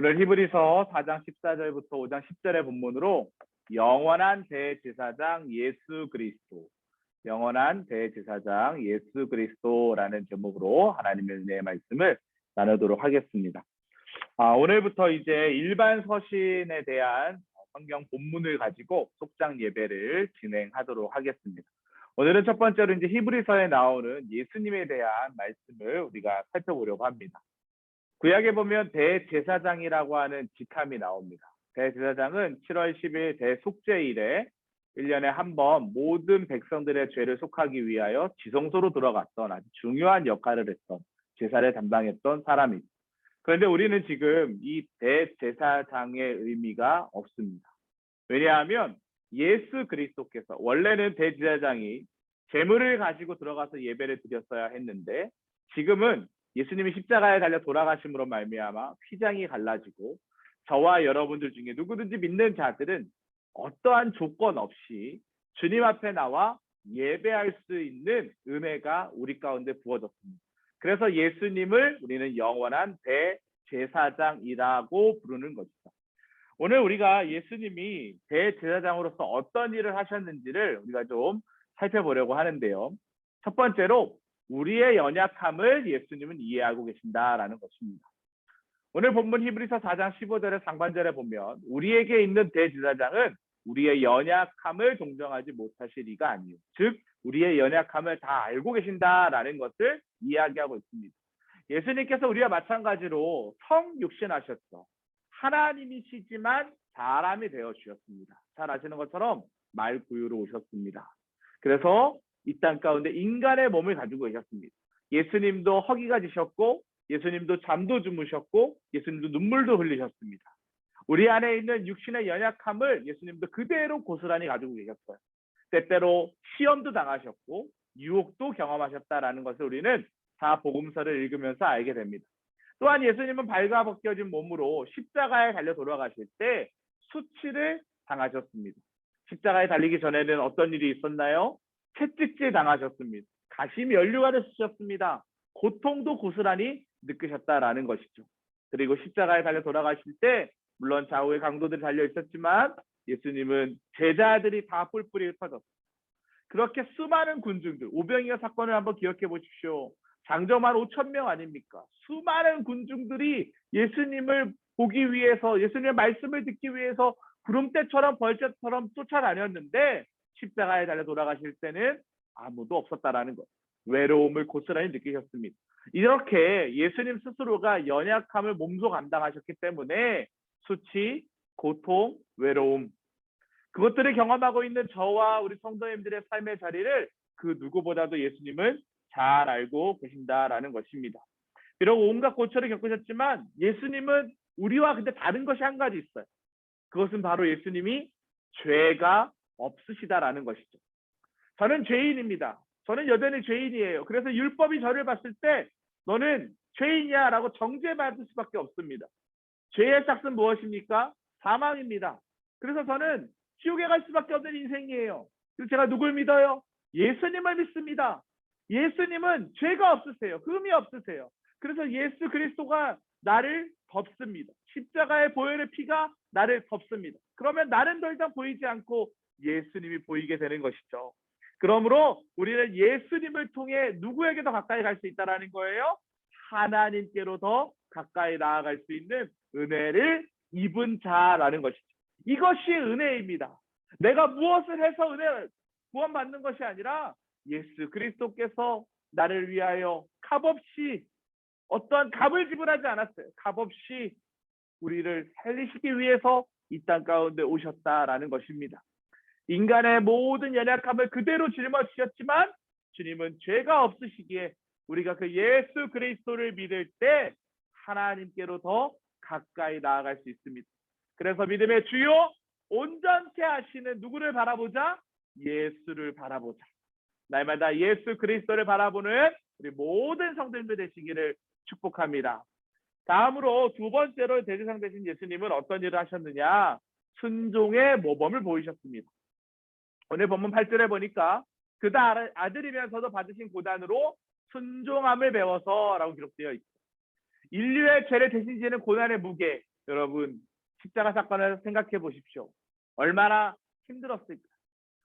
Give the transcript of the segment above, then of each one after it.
오늘 히브리서 4장 14절부터 5장 10절의 본문으로 영원한 대제사장 예수 그리스도, 영원한 대제사장 예수 그리스도라는 제목으로 하나님의 은혜의 말씀을 나누도록 하겠습니다. 오늘부터 이제 일반 서신에 대한 성경 본문을 가지고 속장 예배를 진행하도록 하겠습니다. 오늘은 첫 번째로 이제 히브리서에 나오는 예수님에 대한 말씀을 우리가 살펴보려고 합니다. 구약에 보면 대제사장이라고 하는 직함이 나옵니다. 대제사장은 7월 10일 대속죄일에 1년에 한 번 모든 백성들의 죄를 속하기 위하여 지성소로 들어갔던 아주 중요한 역할을 했던 제사를 담당했던 사람입니다. 그런데 우리는 지금 이 대제사장의 의미가 없습니다. 왜냐하면 예수 그리스도께서, 원래는 대제사장이 제물을 가지고 들어가서 예배를 드렸어야 했는데 지금은 예수님이 십자가에 달려 돌아가심으로 말미암아 휘장이 갈라지고 저와 여러분들 중에 누구든지 믿는 자들은 어떠한 조건 없이 주님 앞에 나와 예배할 수 있는 은혜가 우리 가운데 부어졌습니다. 그래서 예수님을 우리는 영원한 대제사장이라고 부르는 것이죠. 오늘 우리가 예수님이 대제사장으로서 어떤 일을 하셨는지를 우리가 좀 살펴보려고 하는데요. 첫 번째로 우리의 연약함을 예수님은 이해하고 계신다라는 것입니다. 오늘 본문 히브리서 4장 15절의 상반절에 보면 우리에게 있는 대제사장은 우리의 연약함을 동정하지 못하시리가 아니요, 즉 우리의 연약함을 다 알고 계신다라는 것을 이야기하고 있습니다. 예수님께서 우리와 마찬가지로 성육신하셨죠. 하나님이시지만 사람이 되어 주셨습니다. 잘 아시는 것처럼 말구유로 오셨습니다. 그래서 이 땅 가운데 인간의 몸을 가지고 계셨습니다. 예수님도 허기가 지셨고, 예수님도 잠도 주무셨고, 예수님도 눈물도 흘리셨습니다. 우리 안에 있는 육신의 연약함을 예수님도 그대로 고스란히 가지고 계셨어요. 때때로 시험도 당하셨고 유혹도 경험하셨다라는 것을 우리는 사복음서를 읽으면서 알게 됩니다. 또한 예수님은 발가벗겨진 몸으로 십자가에 달려 돌아가실 때 수치를 당하셨습니다. 십자가에 달리기 전에는 어떤 일이 있었나요? 채찍질 당하셨습니다. 가시미 연류가 되셨습니다. 고통도 고스란히 느끼셨다라는 것이죠. 그리고 십자가에 달려 돌아가실 때 물론 좌우에 강도들이 달려 있었지만 예수님은 제자들이 다 뿔뿔이 흩어졌습니다. 그렇게 수많은 군중들, 오병이어 사건을 한번 기억해 보십시오. 장정만 5,000명 아닙니까? 수많은 군중들이 예수님을 보기 위해서, 예수님의 말씀을 듣기 위해서 구름대처럼 벌떼처럼 쫓아다녔는데 십자가에 달려 돌아가실 때는 아무도 없었다라는 것, 외로움을 고스란히 느끼셨습니다. 이렇게 예수님 스스로가 연약함을 몸소 감당하셨기 때문에 수치, 고통, 외로움, 그것들을 경험하고 있는 저와 우리 성도님들의 삶의 자리를 그 누구보다도 예수님은 잘 알고 계신다라는 것입니다. 비록 온갖 고초를 겪으셨지만 예수님은 우리와 근데 다른 것이 한 가지 있어요. 그것은 바로 예수님이 죄가 없으시다라는 것이죠. 저는 죄인입니다. 저는 여전히 죄인이에요. 그래서 율법이 저를 봤을 때 너는 죄인이야 라고 정죄받을 수밖에 없습니다. 죄의 삭은 무엇입니까? 사망입니다. 그래서 저는 지옥에 갈 수밖에 없는 인생이에요. 그래서 제가 누굴 믿어요? 예수님을 믿습니다. 예수님은 죄가 없으세요. 흠이 없으세요. 그래서 예수 그리스도가 나를 덮습니다. 십자가의 보혈의 피가 나를 덮습니다. 그러면 나는 더 이상 보이지 않고 예수님이 보이게 되는 것이죠. 그러므로 우리는 예수님을 통해 누구에게 더 가까이 갈 수 있다는 거예요? 하나님께로 더 가까이 나아갈 수 있는 은혜를 입은 자라는 것이죠. 이것이 은혜입니다. 내가 무엇을 해서 은혜를 구원받는 것이 아니라 예수 그리스도께서 나를 위하여 값없이, 어떠한 값을 지불하지 않았어요. 값없이 우리를 살리시기 위해서 이 땅 가운데 오셨다라는 것입니다. 인간의 모든 연약함을 그대로 짊어지셨지만 주님은 죄가 없으시기에 우리가 그 예수 그리스도를 믿을 때 하나님께로 더 가까이 나아갈 수 있습니다. 그래서 믿음의 주요 온전케 하시는 누구를 바라보자? 예수를 바라보자. 날마다 예수 그리스도를 바라보는 우리 모든 성도님들 되시기를 축복합니다. 다음으로 두 번째로 대제사장 되신 예수님은 어떤 일을 하셨느냐? 순종의 모범을 보이셨습니다. 오늘 본문 8절에 보니까 그다 아들이면서도 받으신 고난으로 순종함을 배워서 라고 기록되어 있습니다. 인류의 죄를 대신 지는 고난의 무게, 여러분, 십자가 사건을 생각해 보십시오. 얼마나 힘들었을까.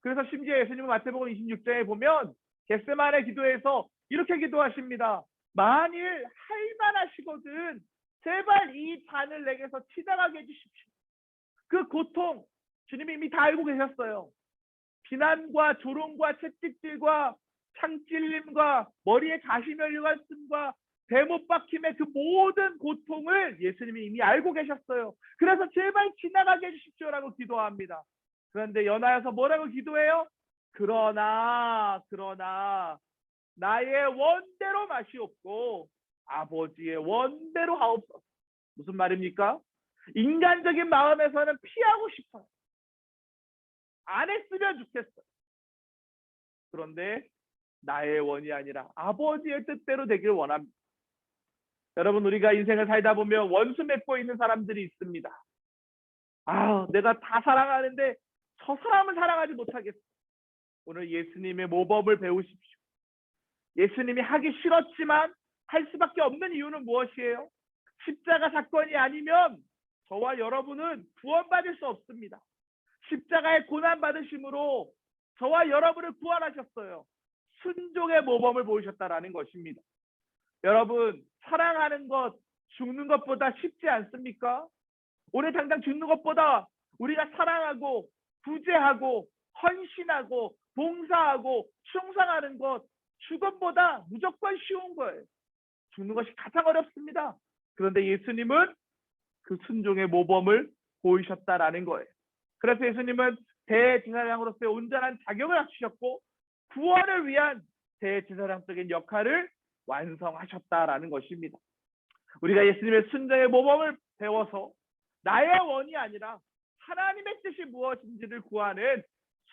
그래서 심지어 예수님은 마태복음 26장에 보면 겟세마네 기도에서 이렇게 기도하십니다. 만일 할 만하시거든 제발 이 잔을 내게서 지나가게 해주십시오. 그 고통 주님이 이미 다 알고 계셨어요. 비난과 조롱과 채찍질과 창찔림과 머리에 가시 멸류관씀과 대못 박힘의 그 모든 고통을 예수님이 이미 알고 계셨어요. 그래서 제발 지나가게 해주십시오라고 기도합니다. 그런데 연하여서 뭐라고 기도해요? 그러나 나의 원대로 마시옵고 아버지의 원대로 하옵소서. 무슨 말입니까? 인간적인 마음에서는 피하고 싶어요. 안 했으면 좋겠어요. 그런데 나의 원이 아니라 아버지의 뜻대로 되길 원합니다. 여러분, 우리가 인생을 살다 보면 원수 맺고 있는 사람들이 있습니다. 내가 다 사랑하는데 저 사람을 사랑하지 못하겠어. 오늘 예수님의 모범을 배우십시오. 예수님이 하기 싫었지만 할 수밖에 없는 이유는 무엇이에요? 십자가 사건이 아니면 저와 여러분은 구원받을 수 없습니다. 십자가의 고난 받으심으로 저와 여러분을 구원하셨어요. 순종의 모범을 보이셨다라는 것입니다. 여러분, 사랑하는 것, 죽는 것보다 쉽지 않습니까? 오늘 당장 죽는 것보다 우리가 사랑하고 구제하고 헌신하고 봉사하고 충성하는 것, 죽음보다 무조건 쉬운 거예요. 죽는 것이 가장 어렵습니다. 그런데 예수님은 그 순종의 모범을 보이셨다라는 거예요. 그래서 예수님은 대제사장으로서의 온전한 자격을 갖추셨고 구원을 위한 대제사장적인 역할을 완성하셨다라는 것입니다. 우리가 예수님의 순종의 모범을 배워서 나의 원이 아니라 하나님의 뜻이 무엇인지를 구하는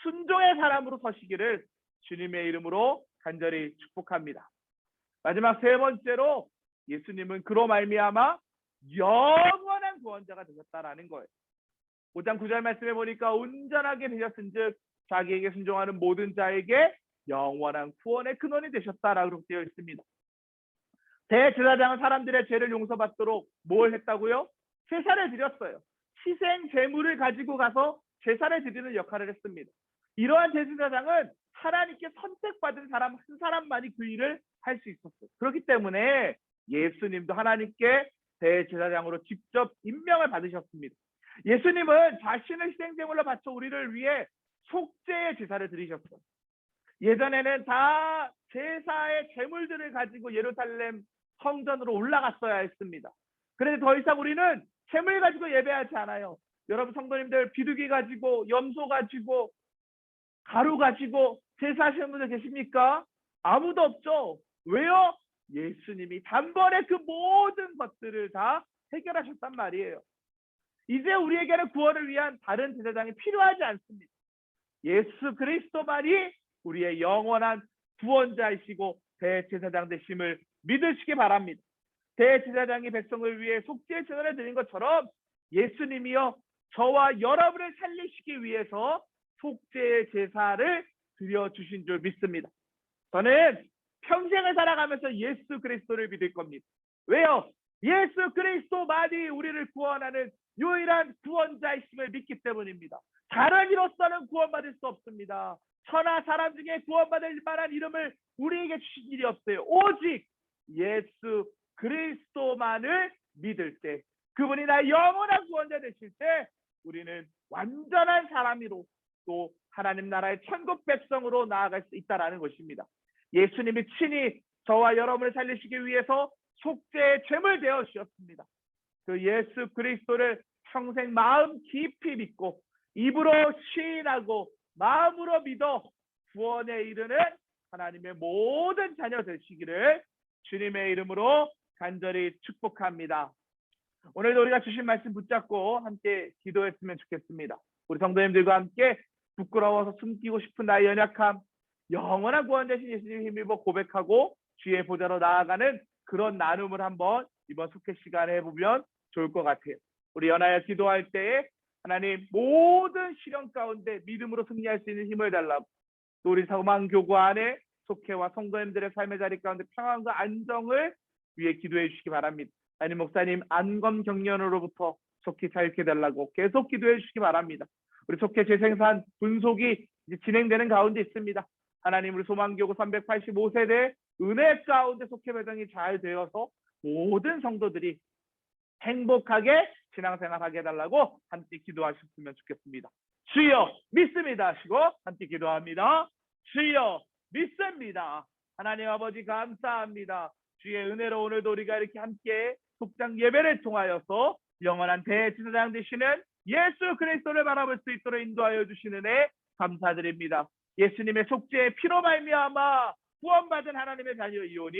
순종의 사람으로 서시기를 주님의 이름으로 간절히 축복합니다. 마지막 세 번째로 예수님은 그로 말미암아 영원한 구원자가 되셨다라는 거예요. 5장 9절 말씀에 보니까 온전하게 되셨은즉 자기에게 순종하는 모든 자에게 영원한 구원의 근원이 되셨다라고 되어 있습니다. 대제사장은 사람들의 죄를 용서받도록 뭘 했다고요? 제사를 드렸어요. 희생 제물을 가지고 가서 제사를 드리는 역할을 했습니다. 이러한 대제사장은 하나님께 선택받은 사람 한 사람만이 그 일을 할 수 있었어요. 그렇기 때문에 예수님도 하나님께 대제사장으로 직접 임명을 받으셨습니다. 예수님은 자신을 희생제물로 바쳐 우리를 위해 속죄의 제사를 드리셨어요. 예전에는 다 제사의 제물들을 가지고 예루살렘 성전으로 올라갔어야 했습니다. 그런데 더 이상 우리는 제물 가지고 예배하지 않아요. 여러분 성도님들 비둘기 가지고 염소 가지고 가루 가지고 제사하시는 분들 계십니까? 아무도 없죠. 왜요? 예수님이 단번에 그 모든 것들을 다 해결하셨단 말이에요. 이제 우리에게는 구원을 위한 다른 제사장이 필요하지 않습니다. 예수 그리스도만이 우리의 영원한 구원자이시고 대제사장 되심을 믿으시기 바랍니다. 대제사장이 백성을 위해 속죄의 제사를 드린 것처럼 예수님이요 저와 여러분을 살리시기 위해서 속죄의 제사를 드려주신 줄 믿습니다. 저는 평생을 살아가면서 예수 그리스도를 믿을 겁니다. 왜요? 예수 그리스도만이 우리를 구원하는 유일한 구원자이심을 믿기 때문입니다. 다른 이로서는 구원받을 수 없습니다. 천하 사람 중에 구원받을 만한 이름을 우리에게 주신 일이 없어요. 오직 예수 그리스도만을 믿을 때, 그분이 나의 영원한 구원자 되실 때 우리는 완전한 사람으로 또 하나님 나라의 천국 백성으로 나아갈 수 있다는 것입니다. 예수님이 친히 저와 여러분을 살리시기 위해서 속죄의 제물 되어 주셨습니다. 그 예수 그리스도를 평생 마음 깊이 믿고 입으로 시인하고 마음으로 믿어 구원에 이르는 하나님의 모든 자녀 되시기를 주님의 이름으로 간절히 축복합니다. 오늘도 우리가 주신 말씀 붙잡고 함께 기도했으면 좋겠습니다. 우리 성도님들과 함께 부끄러워서 숨기고 싶은 나의 연약함, 영원한 구원자신 예수님을 힘입어 고백하고 주의 보좌로 나아가는 그런 나눔을 한번 이번 속회 시간에 해보면 좋을 것 같아요. 우리 연하여 기도할 때에 하나님 모든 시련 가운데 믿음으로 승리할 수 있는 힘을 달라고, 또 우리 사망교구 안에 속회와 성도님들의 삶의 자리 가운데 평안과 안정을 위해 기도해 주시기 바랍니다. 하나님 목사님 안검 경련으로부터 속히 자유케 해달라고 계속 기도해 주시기 바랍니다. 우리 속회 재생산 분속이 이제 진행되는 가운데 있습니다. 하나님 우리 소망교구 385세대 은혜 가운데 속회 배정이 잘 되어서 모든 성도들이 행복하게 신앙생활하게 해달라고 함께 기도하셨으면 좋겠습니다. 주여 믿습니다 하시고 함께 기도합니다. 주여 믿습니다. 하나님 아버지 감사합니다. 주의 은혜로 오늘도 우리가 이렇게 함께 속장 예배를 통하여서 영원한 대제사장 되시는 예수 그리스도를 바라볼 수 있도록 인도하여 주시는 애 감사드립니다. 예수님의 속죄의 피로 말미암아 구원받은 하나님의 자녀이오니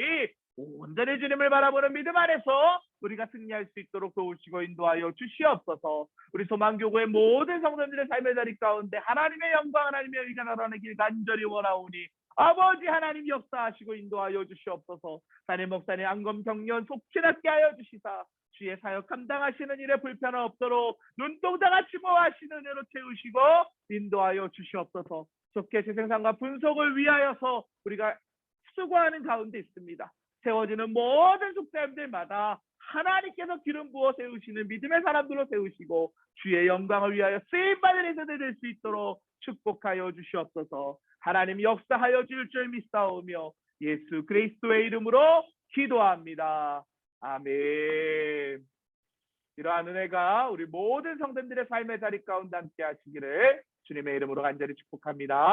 온전히 주님을 바라보는 믿음 안에서 우리가 승리할 수 있도록 도우시고 인도하여 주시옵소서. 우리 소망교구의 모든 성도들의 삶의 자리 가운데 하나님의 영광 하나님의 의가 나라는 길 간절히 원하오니 아버지 하나님 역사하시고 인도하여 주시옵소서. 담임 목사님 안검 경련 속죄하게 하여 주시사 주의 사역 감당하시는 일에 불편함 없도록 눈동자같이 모아시는 은혜로 채우시고 인도하여 주시옵소서. 속회 재생산과 분석을 위하여서 우리가 수고하는 가운데 있습니다. 세워지는 모든 속사람들마다 하나님께서 기름 부어 세우시는 믿음의 사람들로 세우시고 주의 영광을 위하여 쓰임받는 인생들 될 수 있도록 축복하여 주시옵소서. 하나님 역사하여 줄 줄 믿사오며 예수 그리스도의 이름으로 기도합니다. 아멘. 이러한 은혜가 우리 모든 성도들의 삶의 자리 가운데 함께 하시기를 주님의 이름으로 간절히 축복합니다.